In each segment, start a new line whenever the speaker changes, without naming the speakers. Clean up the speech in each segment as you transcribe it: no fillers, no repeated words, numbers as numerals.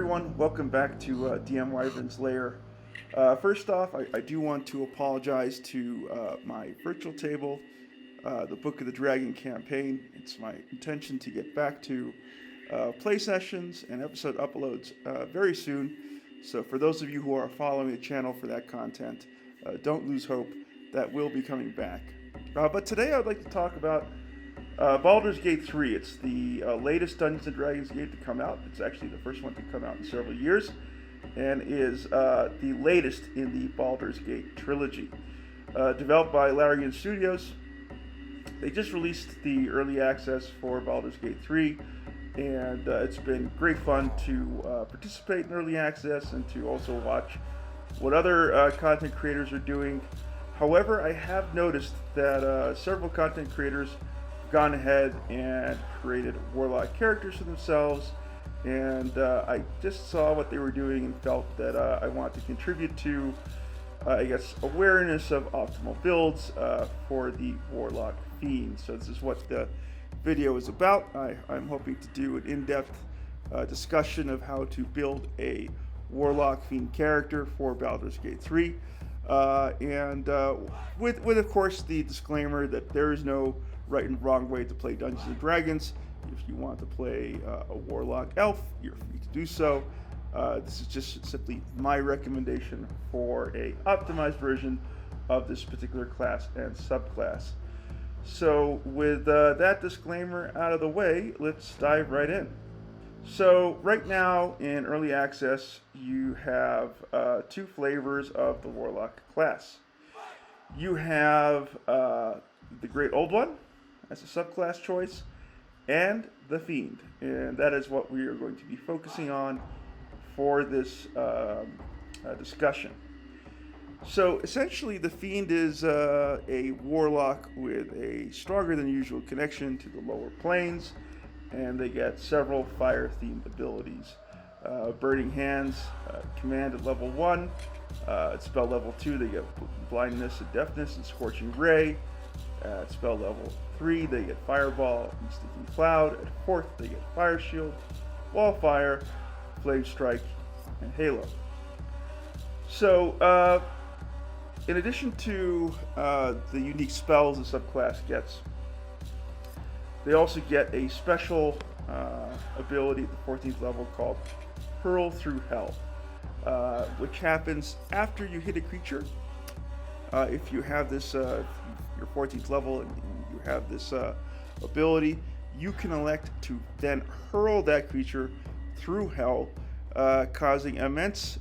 everyone, welcome back to DM Wyvern's Lair. First off, I do want to apologize to my virtual table, the Book of the Dragon campaign. It's my intention to get back to play sessions and episode uploads very soon. So for those of you who are following the channel for that content, don't lose hope. That will be coming back. But today I'd like to talk about Baldur's Gate 3. It's the latest Dungeons & Dragons game to come out. It's actually the first one to come out in several years, and is the latest in the Baldur's Gate trilogy. Developed by Larian Studios, they just released the early access for Baldur's Gate 3, and it's been great fun to participate in early access and to also watch what other content creators are doing. However, I have noticed that several content creators gone ahead and created Warlock characters for themselves, and I just saw what they were doing and felt that I want to contribute to, awareness of optimal builds for the Warlock Fiend. So this is what the video is about. I'm hoping to do an in-depth discussion of how to build a Warlock Fiend character for Baldur's Gate 3, with of course the disclaimer that there is no right and wrong way to play Dungeons and Dragons. If you want to play a Warlock Elf, you're free to do so. This is just simply my recommendation for a optimized version of this particular class and subclass. So with that disclaimer out of the way, let's dive right in. So right now in early access, you have two flavors of the Warlock class. You have the Great Old One as a subclass choice, and the Fiend, and that is what we are going to be focusing on for this discussion. So essentially the Fiend is a warlock with a stronger than usual connection to the lower planes, and they get several fire themed abilities. Burning Hands, command at level 1, at spell level 2 they get blindness and deafness and scorching ray. At spell level 3, they get Fireball and Stinking Cloud. At 4th, they get Fire Shield, Wall Fire, Flame Strike, and Halo. So, in addition to the unique spells the subclass gets, they also get a special ability at the 14th level called Hurl Through Hell, which happens after you hit a creature. If you have this, your 14th level, and you have this ability, you can elect to then hurl that creature through hell, causing immense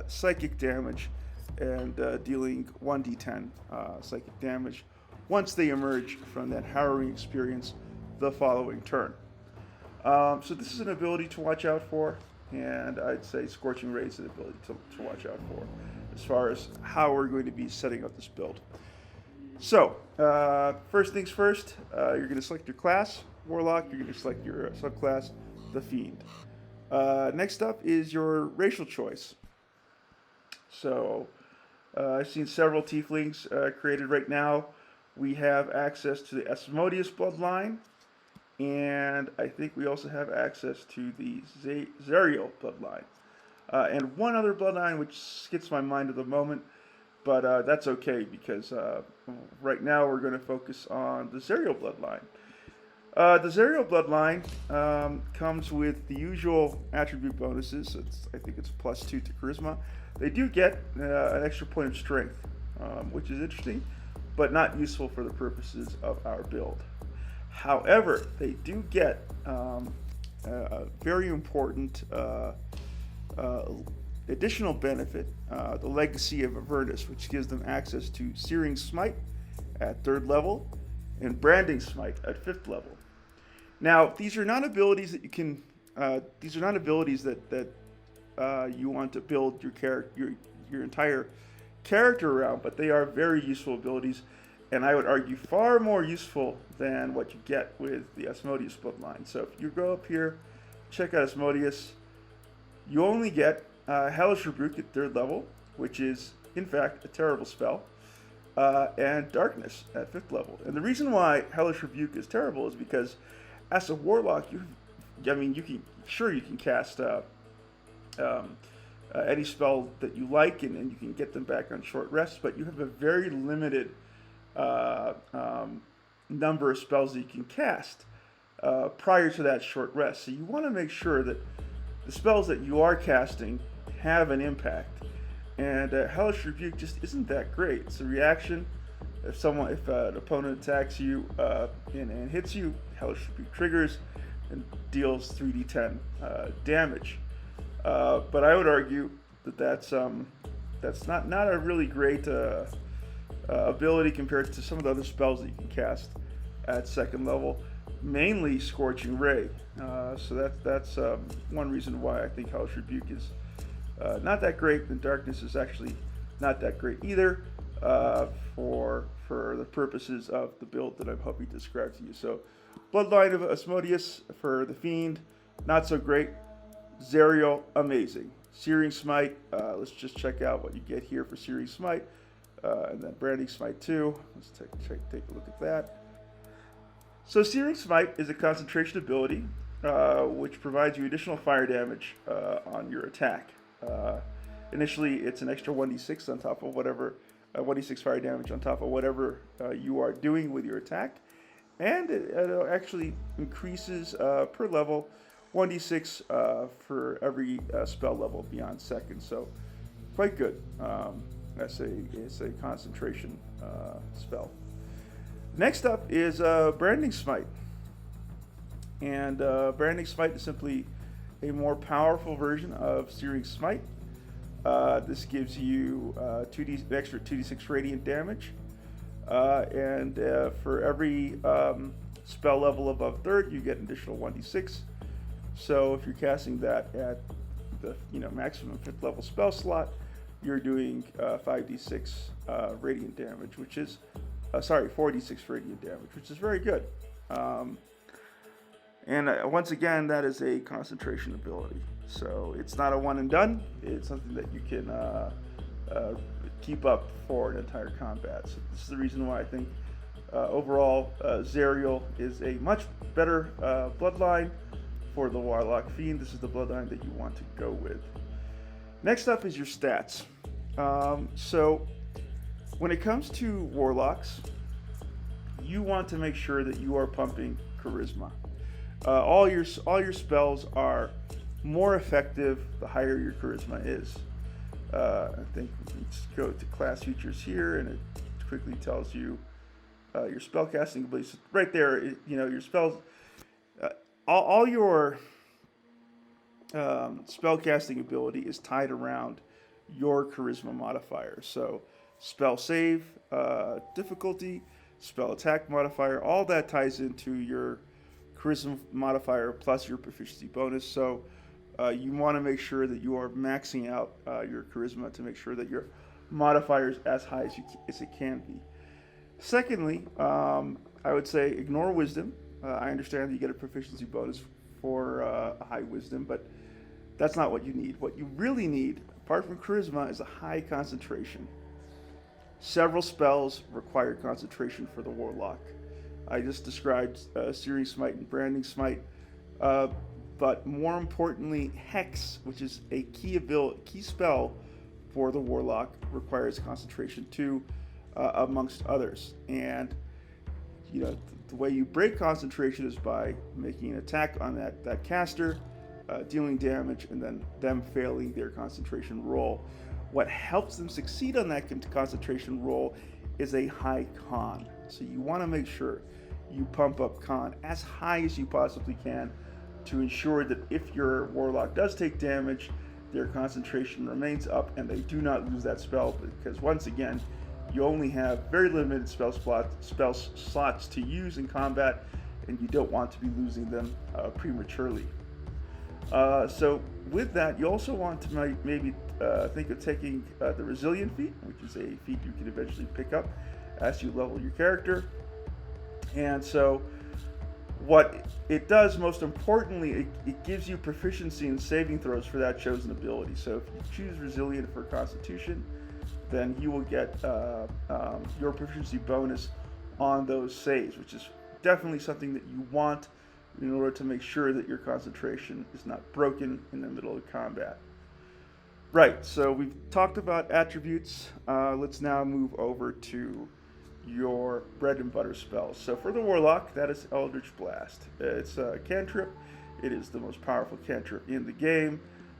psychic damage and dealing 1d10 psychic damage once they emerge from that harrowing experience the following turn. So this is an ability to watch out for, and I'd say Scorching Ray is an ability to watch out for as far as how we're going to be setting up this build. So, first things first, you're going to select your class, Warlock. You're going to select your subclass, the Fiend. Next up is your racial choice. So, I've seen several Tieflings created right now. We have access to the Asmodeus Bloodline, and I think we also have access to the Zariel Bloodline. And one other Bloodline which skips my mind at the moment, but that's okay because right now we're going to focus on the Zariel Bloodline. The Zariel Bloodline comes with the usual attribute bonuses. I think it's +2 to Charisma. They do get an extra point of Strength, which is interesting, but not useful for the purposes of our build. However, they do get a very important additional benefit, the Legacy of Avernus, which gives them access to Searing Smite at 3rd level and Branding Smite at 5th level. Now, these are not abilities that you can. These are not abilities that you want to build your entire character around, but they are very useful abilities, and I would argue far more useful than what you get with the Asmodeus Bloodline. So if you go up here, check out Asmodeus, you only get Hellish Rebuke at 3rd level, which is in fact a terrible spell, and Darkness at 5th level. And the reason why Hellish Rebuke is terrible is because as a Warlock, you can cast any spell that you like, and you can get them back on short rest, but you have a very limited number of spells that you can cast prior to that short rest. So you want to make sure that the spells that you are casting have an impact. And Hellish Rebuke just isn't that great. It's a reaction. If an opponent attacks you and hits you, Hellish Rebuke triggers and deals 3d10 damage. But I would argue that that's not a really great ability compared to some of the other spells that you can cast at second level, mainly Scorching Ray. So that's one reason why I think Hellish Rebuke is not that great, and Darkness is actually not that great either for the purposes of the build that I'm hoping to describe to you. So Bloodline of Asmodeus for the Fiend, not so great. Zariel, amazing. Searing Smite, let's just check out what you get here for Searing Smite. And then Branding Smite 2. Let's take a look at that. So Searing Smite is a concentration ability which provides you additional fire damage on your attack. Initially, it's an extra 1d6 on top of whatever 1d6 fire damage on top of whatever you are doing with your attack, and it actually increases per level 1d6 for every spell level beyond second. So quite good. It's a concentration spell. Next up is Branding Smite. And Branding Smite is simply a more powerful version of Searing Smite. This gives you extra 2d6 radiant damage. And for every spell level above third, you get an additional 1d6. So if you're casting that at the maximum 5th level spell slot, you're doing 5d6 radiant damage, which is 4d6 radiant damage, which is very good. And once again, that is a concentration ability. So it's not a one and done. It's something that you can keep up for an entire combat. So this is the reason why I think overall Zariel is a much better bloodline for the Warlock Fiend. This is the bloodline that you want to go with. Next up is your stats. So when it comes to Warlocks, you want to make sure that you are pumping Charisma. All your spells are more effective the higher your Charisma is. I think we can just go to class features here, and it quickly tells you your spellcasting abilities. Right there, your spells, all your spellcasting ability is tied around your Charisma modifier. So spell save, difficulty, spell attack modifier, all that ties into your Charisma modifier plus your proficiency bonus. So you want to make sure that you are maxing out your Charisma to make sure that your modifier is as high as it can be. Secondly, I would say ignore Wisdom. I understand that you get a proficiency bonus for a high Wisdom, but that's not what you need. What you really need, apart from Charisma, is a high concentration. Several spells require concentration for the Warlock. I just described Searing Smite and Branding Smite, but more importantly, Hex, which is a key spell for the Warlock, requires concentration too, amongst others. And the way you break concentration is by making an attack on that caster, dealing damage, and then them failing their concentration roll. What helps them succeed on that concentration roll is a high con. So you want to make sure you pump up con as high as you possibly can to ensure that if your Warlock does take damage, their concentration remains up and they do not lose that spell, because once again, you only have very limited spell slots to use in combat, and you don't want to be losing them prematurely. So with that, you also want to maybe think of taking the Resilient feat, which is a feat you can eventually pick up as you level your character. And so what it does, most importantly, it gives you proficiency in saving throws for that chosen ability. So if you choose Resilient for Constitution, then you will get your proficiency bonus on those saves, which is definitely something that you want in order to make sure that your concentration is not broken in the middle of combat. Right, so we've talked about attributes. Let's now move over to your bread and butter spells. So for the Warlock, that is Eldritch Blast. It's a cantrip. It is the most powerful cantrip in the game.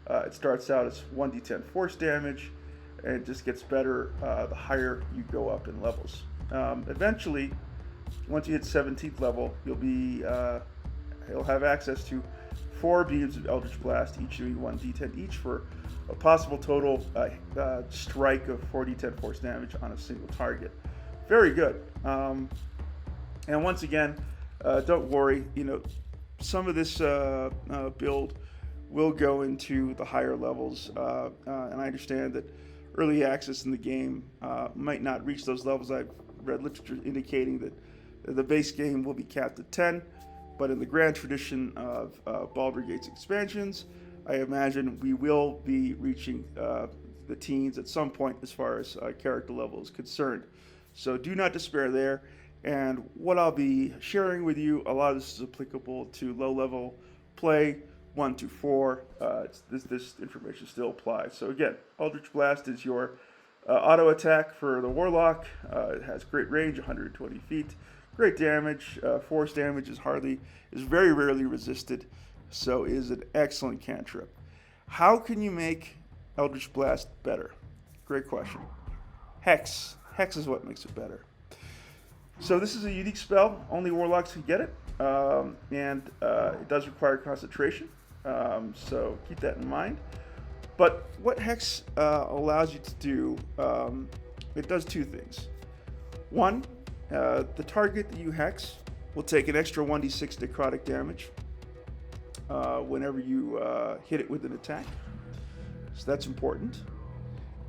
It starts out as 1d10 force damage, and it just gets better the higher you go up in levels. Eventually, once you hit 17th level, you'll have access to 4 beams of Eldritch Blast, each doing 1d10 each for a possible total strike of 4d10 force damage on a single target. Very good. And once again, don't worry. Some of this build will go into the higher levels, and I understand that early access in the game might not reach those levels. I've read literature indicating that the base game will be capped at 10, but in the grand tradition of Baldur Gates expansions, I imagine we will be reaching the teens at some point as far as character level is concerned. So do not despair there. And what I'll be sharing with you, a lot of this is applicable to low-level play, 1 to 4. This information still applies. So again, Eldritch Blast is your auto attack for the Warlock. It has great range, 120 feet. Great damage. Force damage is very rarely resisted. So it is an excellent cantrip. How can you make Eldritch Blast better? Great question. Hex. Hex is what makes it better. So this is a unique spell. Only Warlocks can get it. And it does require concentration. So keep that in mind. But what Hex allows you to do, it does 2 things. One, the target that you Hex will take an extra 1d6 necrotic damage whenever you hit it with an attack. So that's important.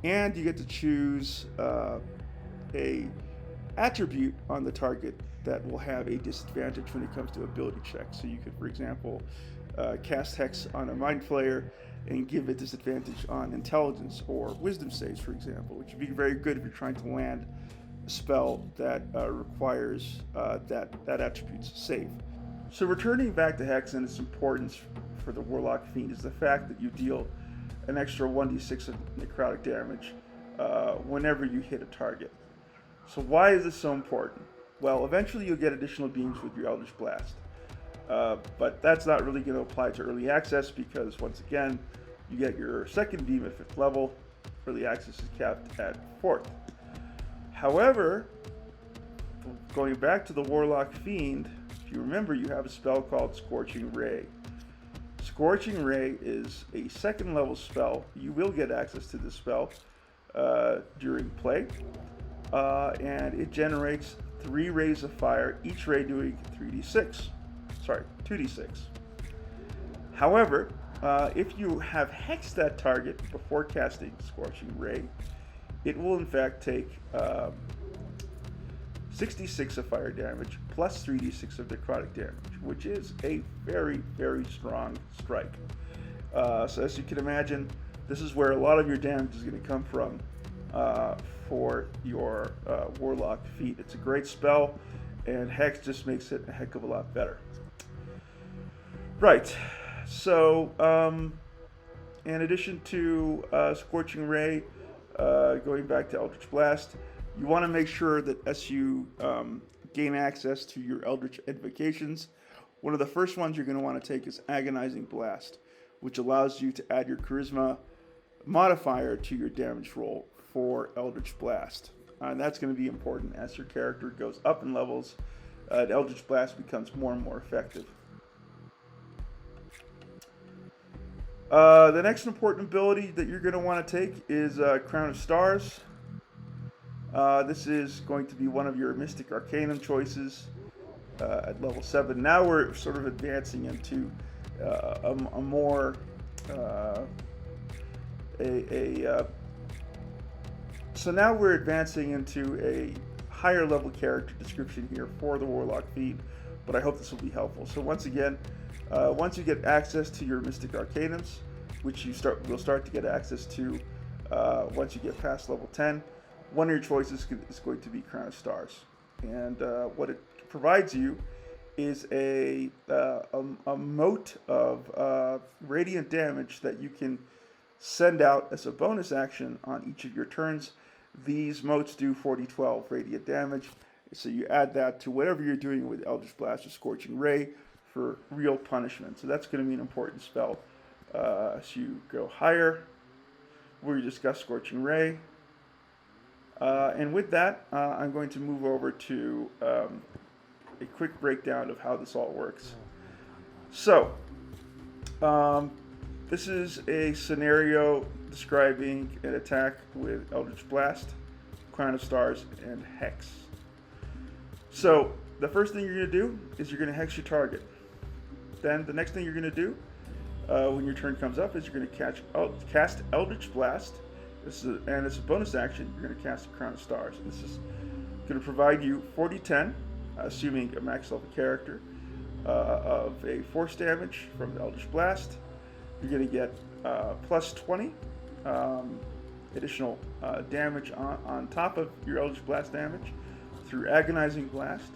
And you get to choose a attribute on the target that will have a disadvantage when it comes to ability checks. So you could, for example, cast Hex on a Mind Flayer and give it disadvantage on intelligence or wisdom saves, for example, which would be very good if you're trying to land a spell that requires that attribute's save. So returning back to Hex and its importance for the Warlock Fiend is the fact that you deal an extra 1d6 of necrotic damage whenever you hit a target. So why is this so important? Well, eventually you'll get additional beams with your Eldritch Blast. But that's not really going to apply to early access because, once again, you get your second beam at 5th level. Early access is capped at 4th. However, going back to the Warlock Fiend, if you remember, you have a spell called Scorching Ray. Scorching Ray is a 2nd level spell. You will get access to this spell during play. And it generates 3 rays of fire, each ray doing 2d6. However, if you have hexed that target before casting Scorching Ray, it will in fact take 66 of fire damage plus 3d6 of necrotic damage, which is a very, very strong strike. So as you can imagine, this is where a lot of your damage is going to come from for your Warlock Fiend. It's a great spell, and Hex just makes it a heck of a lot better. Right, so in addition to Scorching Ray, going back to Eldritch Blast, you want to make sure that as you gain access to your Eldritch invocations, one of the first ones you're going to want to take is Agonizing Blast, which allows you to add your Charisma modifier to your damage roll for Eldritch Blast. And that's going to be important as your character goes up in levels. Eldritch Blast becomes more and more effective. The next important ability that you're going to want to take is Crown of Stars. This is going to be one of your Mystic Arcanum choices at level 7. Now we're sort of advancing into a more so now we're advancing into a higher level character description here for the Warlock Fiend, but I hope this will be helpful. So once again, once you get access to your Mystic Arcanums, which will start to get access to once you get past level 10, one of your choices is going to be Crown of Stars. And what it provides you is a moat of radiant damage that you can send out as a bonus action on each of your turns. These motes do 4d12 radiant damage, so you add that to whatever you're doing with Eldritch Blast or Scorching Ray for real punishment. So that's going to be an important spell. As you go higher, we discuss Scorching Ray. And with that, I'm going to move over to a quick breakdown of how this all works. So, this is a scenario describing an attack with Eldritch Blast, Crown of Stars, and Hex. So, the first thing you're going to do is you're going to hex your target. Then, the next thing you're going to do when your turn comes up is you're going to cast Eldritch Blast. And as a bonus action, you're going to cast a Crown of Stars. This is going to provide you 40-10, assuming a max level character, of a force damage from the Eldritch Blast. You're going to get plus 20 additional damage on top of your Eldritch Blast damage through Agonizing Blast.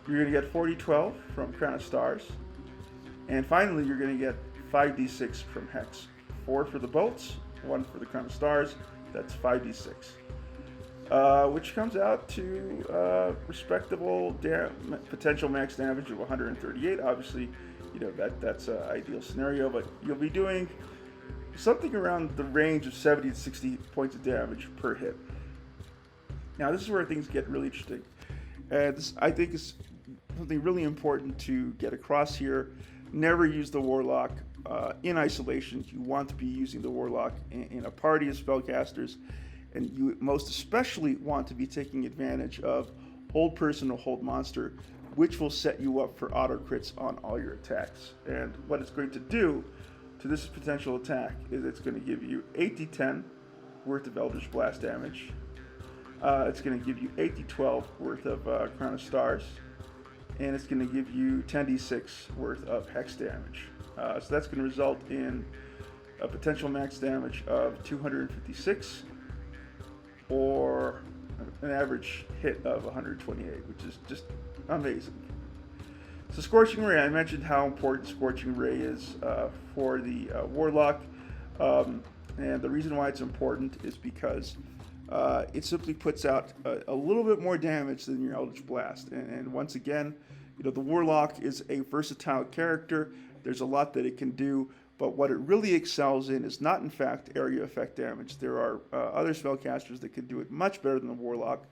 You're going to get 40-12 from Crown of Stars. And finally, you're going to get 5d6 from Hex. 4 for the bolts, 1 for the Crown of Stars. That's 5d6. Which comes out to respectable potential max damage of 138. Obviously, you know that's an ideal scenario, but you'll be doing something around the range of 70 to 60 points of damage per hit. Now, this is where things get really interesting. This, I think, is something really important to get across here. Never use the Warlock in isolation. You want to be using the Warlock in a party of spellcasters, and you most especially want to be taking advantage of Hold Person or Hold Monster, which will set you up for auto crits on all your attacks. And what it's going to do to this potential attack is it's going to give you 8d10 worth of Eldritch Blast damage. It's going to give you 8d12 worth of Crown of Stars, and it's going to give you 10d6 worth of Hex damage. So that's going to result in a potential max damage of 256, or an average hit of 128, which is just amazing. So Scorching Ray, I mentioned how important Scorching Ray is for the Warlock, and the reason why it's important is because it simply puts out a little bit more damage than your Eldritch Blast. And once again, you know, the Warlock is a versatile character. There's a lot that it can do, but what it really excels in is not, in fact, area effect damage. There are other spellcasters that can do it much better than the Warlock.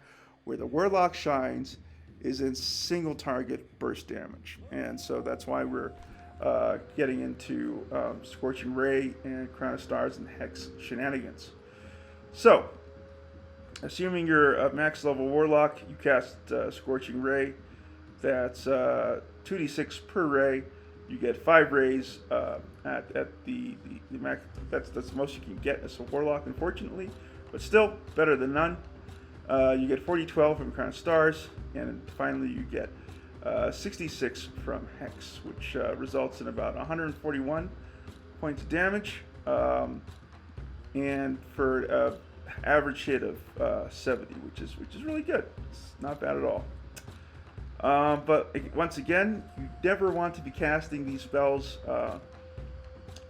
Where the Warlock shines is in single target burst damage. And so that's why we're getting into Scorching Ray and Crown of Stars and Hex shenanigans. So, assuming you're a max level Warlock, you cast Scorching Ray. That's 2d6 per ray. You get 5 rays at the max. That's the most you can get as a Warlock, unfortunately, but still better than none. You get 40-12 from Crown of Stars, and finally you get 66 from Hex, which results in about 141 points of damage, and for average hit of 70, which is really good. It's not bad at all. But once again, you never want to be casting these spells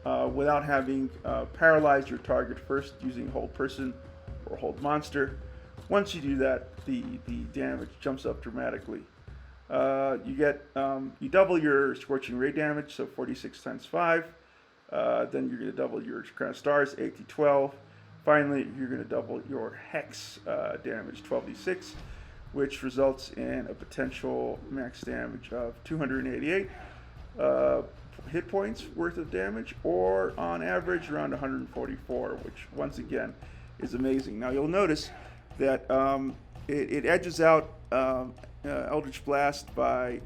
without having paralyzed your target first using Hold Person or Hold Monster. Once you do that, the damage jumps up dramatically. You double your Scorching Ray damage, so 46 times 5. Then you're going to double your Crown of Stars, 8d12. Finally, you're going to double your Hex damage, 12d6. Which results in a potential max damage of 288 hit points worth of damage, or on average around 144, which once again is amazing. Now you'll notice that it edges out Eldritch Blast by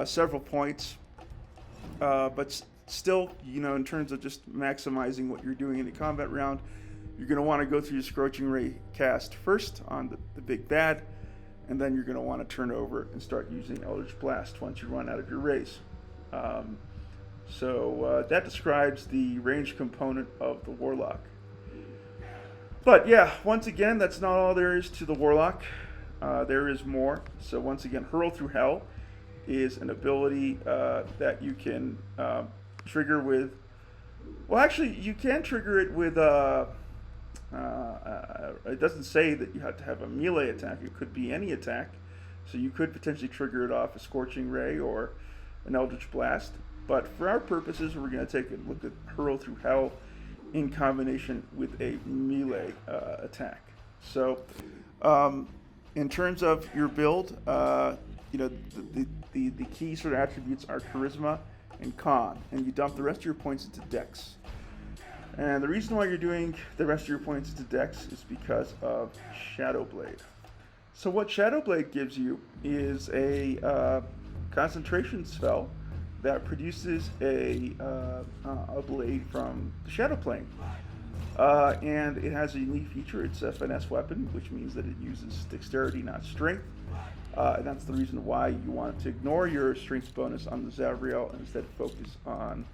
several points, but still, you know, in terms of just maximizing what you're doing in the combat round, you're going to want to go through your Scorching Ray cast first on the big bad, and then you're going to want to turn over and start using Eldritch Blast once you run out of your rays. So that describes the range component of the Warlock. But yeah, once again, that's not all there is to the Warlock. There is more. So once again, Hurl Through Hell is an ability that you can trigger with Well, actually, you can trigger it with it doesn't say that you have to have a melee attack. It could be any attack. So you could potentially trigger it off a Scorching Ray or an Eldritch Blast. But for our purposes, we're going to take a look at Hurl Through Hell in combination with a melee attack. So, in terms of your build, the key sort of attributes are Charisma and Con, and you dump the rest of your points into Dex. And the reason why you're doing the rest of your points into Dex is because of Shadow Blade. So what Shadow Blade gives you is a concentration spell that produces a blade from the Shadow Plane. And it has a unique feature. It's a finesse weapon, which means that it uses dexterity, not strength. And that's the reason why you want to ignore your strength bonus on the Zariel and instead focus on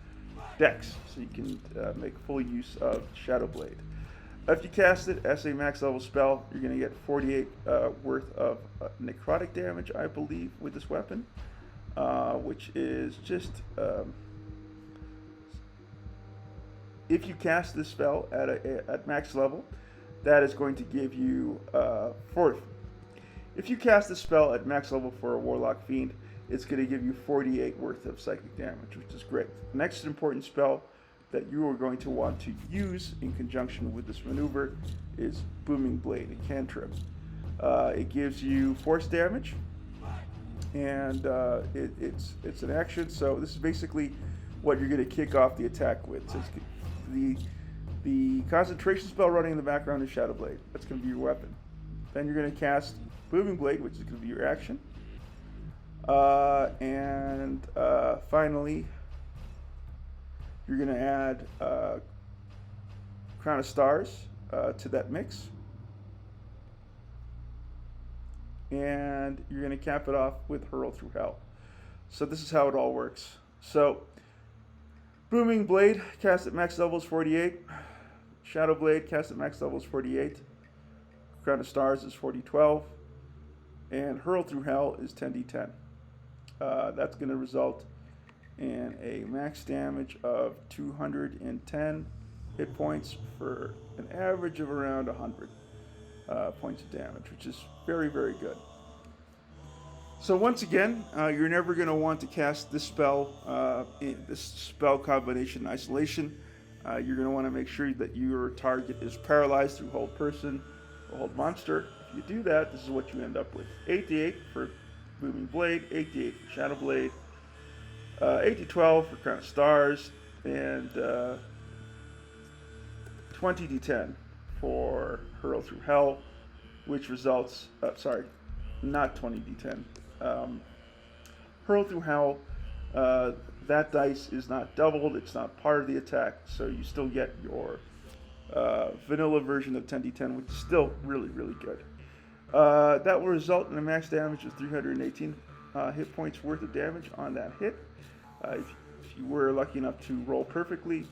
Dex, so you can make full use of Shadow Blade. If you cast it as a max level spell, you're going to get 48 worth of necrotic damage, I believe, with this weapon, which is just... if you cast this spell at max level, that is going to give you... If you cast this spell at max level for a Warlock Fiend, it's going to give you 48 worth of psychic damage, which is great. The next important spell that you are going to want to use in conjunction with this maneuver is Booming Blade, a cantrip. It gives you force damage, and it's an action, so this is basically what you're going to kick off the attack with. So the concentration spell running in the background is Shadow Blade. That's going to be your weapon. Then you're going to cast Booming Blade, which is going to be your action. And finally, you're going to add Crown of Stars to that mix. And you're going to cap it off with Hurl Through Hell. So this is how it all works. So, Booming Blade, cast at max level is 48. Shadow Blade, cast at max level is 48. Crown of Stars is 40-12. And Hurl Through Hell is 10d10. That's going to result in a max damage of 210 hit points for an average of around 100 points of damage, which is very, very good. So once again, you're never going to want to cast this spell, this spell combination in isolation. You're going to want to make sure that your target is paralyzed through Hold Person or Hold Monster. If you do that, this is what you end up with. 8d8 for Booming Blade, 8d8 for Shadow Blade, 8d12 for Crown of Stars, and 20d10 for Hurl Through Hell, which results, not 20d10. Hurl Through Hell, that dice is not doubled, it's not part of the attack, so you still get your vanilla version of 10d10, which is still really, really good. That will result in a max damage of 318 hit points worth of damage on that hit. If you were lucky enough to roll perfectly,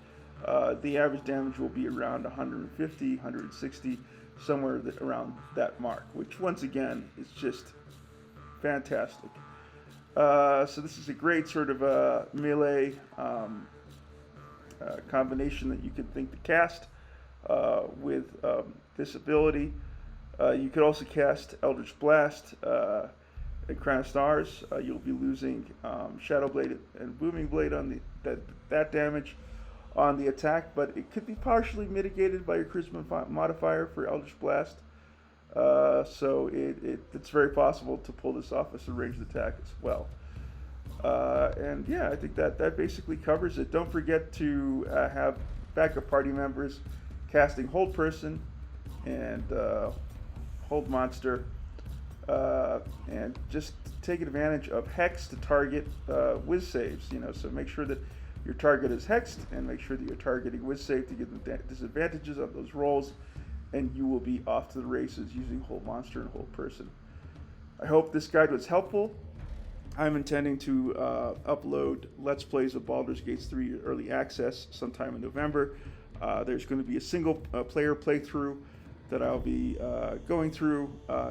the average damage will be around 150, 160, somewhere around that mark, which once again is just fantastic. So this is a great sort of melee combination that you can think to cast with this ability. You could also cast Eldritch Blast and Crown of Stars. You'll be losing Shadow Blade and Booming Blade on that damage on the attack, but it could be partially mitigated by your Charisma modifier for Eldritch Blast. So it's very possible to pull this off as a ranged attack as well. And yeah, I think that basically covers it. Don't forget to have backup party members casting Hold Person and Hold Monster, and just take advantage of Hex to target whiz saves. So make sure that your target is hexed, and make sure that you're targeting whiz save to get the disadvantages of those rolls, and you will be off to the races using Hold Monster and Hold Person. I hope this guide was helpful. I'm intending to upload Let's Plays of Baldur's Gate 3 Early Access sometime in November. There's going to be a single player playthrough that I'll be going through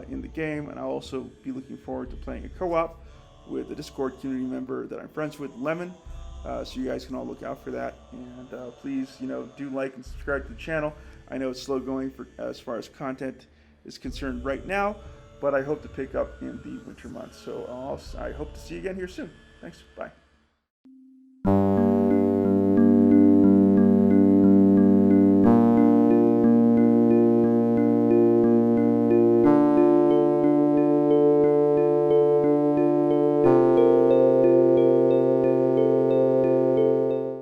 in the game, and I'll also be looking forward to playing a co-op with a Discord community member that I'm friends with, Lemon. So you guys can all look out for that. And please, do like and subscribe to the channel. I know it's slow going as far as content is concerned right now, but I hope to pick up in the winter months. So I hope to see you again here soon. Thanks. Bye.